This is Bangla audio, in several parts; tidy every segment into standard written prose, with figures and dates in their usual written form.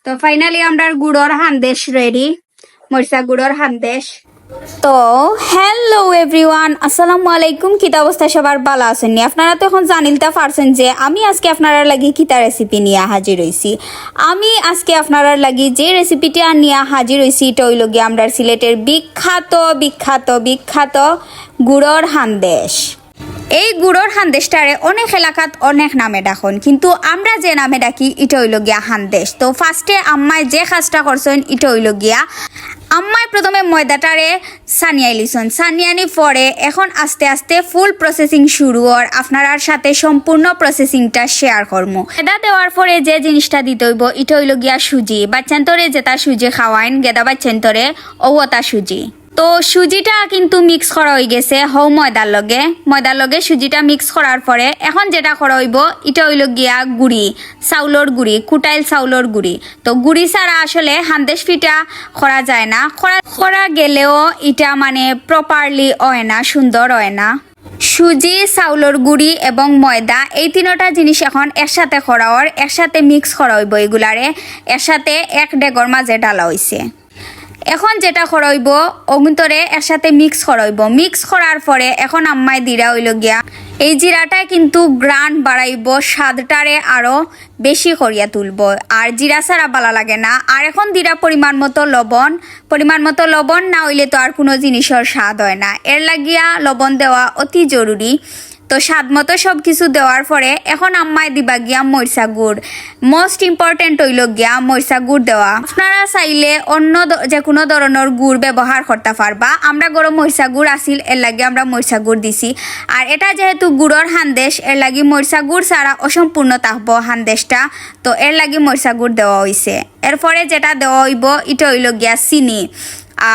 তো ফাইনালি আমরা গুড়র হান্দেশ রেডি, মরিচা গুড়র হান্দেশ। তো হ্যালো এভরিওয়ান, আসসালামু আলাইকুম। কিতা অবস্থা সবার ভালো আছেন? আপনারা তো এখন জানিলতে পারছেন যে আমি আজকে আপনারা লাগি কিতা রেসিপি নিয়ে হাজির হয়েছি। আমি আজকে আপনারা লাগি যে রেসিপিটা নিয়ে হাজির হয়েছি এটা হইল গিয়ে আমরা সিলেটের বিখ্যাত বিখ্যাত বিখ্যাত গুড়র হান্দেশ। এই গুড়র হান্দেশটারে অনেক এলাকাত অনেক নামে ডাকুন, কিন্তু আমরা যে নামে ডাকি এটা হইল গিয়া হান্দেশ। তো ফার্স্টে আম্মায় যে কাজটা করছেন এটা হইল গিয়া আম্মায় প্রথমে ময়দাটারে সানিয়াই লিছন, সানিয়ানি পরে এখন আস্তে আস্তে ফুল প্রসেসিং শুরু আর আপনার সাথে সম্পূর্ণ প্রসেসিংটা শেয়ার করবো। ময়দা দেওয়ার পরে যে জিনিসটা দিতে হইব এটা হইল গিয়া সুজি। বাচ্চান্তরে যেটা সুজি খাওয়াইন গেদা বাচ্চান্তরে ওটা সুজি। তো সুজিটা কিন্তু মিক্স করা হয়ে গেছে ময়দার লগে সুজিটা মিক্স করার পরে এখন যেটা করা হইব এটা হইল গিয়া গুড়ি, চাউলর গুড়ি, কুটাইল চাউলর গুড়ি। তো গুড়ি ছাড়া আসলে হান্দেশ পিঠা করা যায় না, করা গেলেও এটা মানে প্রপারলি হয় না, সুন্দর হয় না। সুজি, চাউলর গুড়ি এবং ময়দা এই তিনটা জিনিস এখন একসাথে করা ওর একসাথে মিক্স করা হইব। এগুলারে একসাথে এক ডেগর মাঝে ডালা হইছে। এখন যেটা করাইব অগুন্তরে একসাথে মিক্স করাইব। মিক্স করার পরে এখন আম্মাই দিরা হইল গিয়া এই জিরাটা কিন্তু গ্রান বাড়াইব, স্বাদটারে আরো বেশি করিয়া তুলব। আর জিরা ছাড়া ভালো লাগে না। আর এখন দিরা পরিমাণ মতো লবণ না হইলে তো আর কোনো জিনিসের স্বাদ হয় না, এর লাগিয়া লবণ দেওয়া অতি জরুরি। তো স্বাদ মতো সব কিছু দেওয়ার পরে এখন আম্মাই দিবা গিয়া মরিচা গুড়। মোস্ট ইম্পর্টেন্ট হইল গিয়া মরিচা গুড় দেওয়া। আপনারা চাইলে অন্য যে কোনো ধরনের গুড় ব্যবহার করতে পারবা। আমরা গরম মরিচা গুড় আসিল এর লাগে আমরা মরিচা গুড় দিছি। আর এটা যেহেতু গুড়র হান্দেশ এর লাগি মরিচা গুড় ছাড়া অসম্পূর্ণ থাকবো হান্দেশটা, তো এর লাগি মরিচা গুড় দেওয়া হয়েছে। এরপরে যেটা দেওয়া হইব এটা হইল গিয়া চিনি।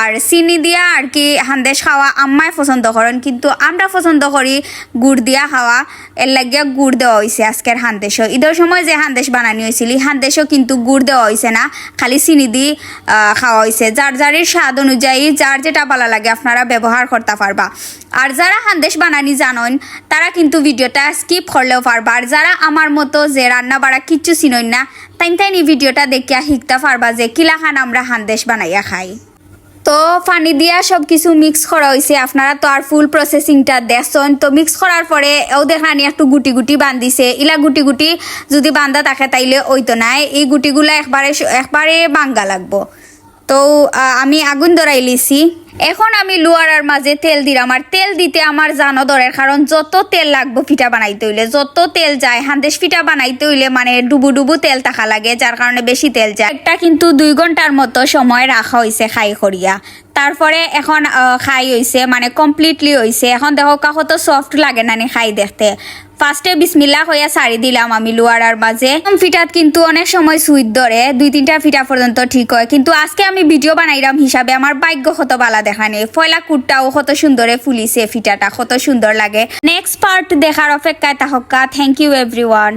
আর চিনি দিয়া আর কি হান্দেশ খাওয়া আম্মায় পছন্দ করেন, কিন্তু আমরা পছন্দ করি গুড় দিয়া খাওয়া, এর লাগিয়া গুড় দেওয়া হয়েছে আজকের হান্দেশও। ঈদের সময় যে হান্দেশ বানানি হয়েছিল হান্দেশও কিন্তু গুড় দেওয়া হয়েছে না, খালি চিনি দিয়ে খাওয়া হয়েছে। যার যারের স্বাদ অনুযায়ী যার যেটা ভালো লাগে আপনারা ব্যবহার করতে পারবা। আর যারা হান্দেশ বানানি জানেন তারা কিন্তু ভিডিওটা স্কিপ করলেও পারবা। আর যারা আমার মতো যে রান্না বাড়া কিচ্ছু চিনই না তাই ভিডিওটা দেখিয়া শিখতে পারবা যে কিলাখান আমরা হান্দেশ বানাইয়া খাই। তো পানি দিয়া সব কিছু মিক্স করা হয়েছে। আপনারা তো আর ফুল প্রসেসিংটা দেখছেন। তো মিক্স করার পরে ও দেখানি একটু গুটি গুটি বান্ধিছে। ইলা গুটি গুটি যদি বান্ধা থাকে তাইলে ওই তো নাই, এই গুটিগুলা একবারে বাঙ্গা লাগবো। তো আমি আগুন ধরাই লিছি। এখন আমি লুয়ারার মাঝে তেল দিলাম। আর তেল দিতে আমার জানো দরের, কারণ যত তেল লাগবো পিঠা বানাইতে হইলে, যত তেল যায় হান্দেশ পিঠা বানাইতে হইলে মানে ডুবু তেল থাকা লাগে, যার কারণে বেশি তেল যায়। এটা কিন্তু 2 ঘন্টার মতো সময় রাখা হয়েছে খাই করিয়া। তারপরে এখন খাই হয়েছে মানে কমপ্লিটলি হয়েছে। এখন দেখো কত সফট লাগে না খাই দেখতে। ফার্স্টে বিসমিল্লাহ হইয়া সারি দিলাম আমি লুয়ারার মাঝে। ফিটাত কিন্তু অনেক সময় সুইট ধরে, 2-3টা ফিটা পর্যন্ত ঠিক হয়। কিন্তু আজকে আমি ভিডিও বানাইলাম হিসাবে আমার ভাগ্য কত বালা দেখানে। ফয়লা কুটটাও কত সুন্দরে ফুলিছে, ফিটাটা কত সুন্দর লাগে। নেক্সট পার্ট দেখার অপেক্ষায় থাকা। Thank you everyone.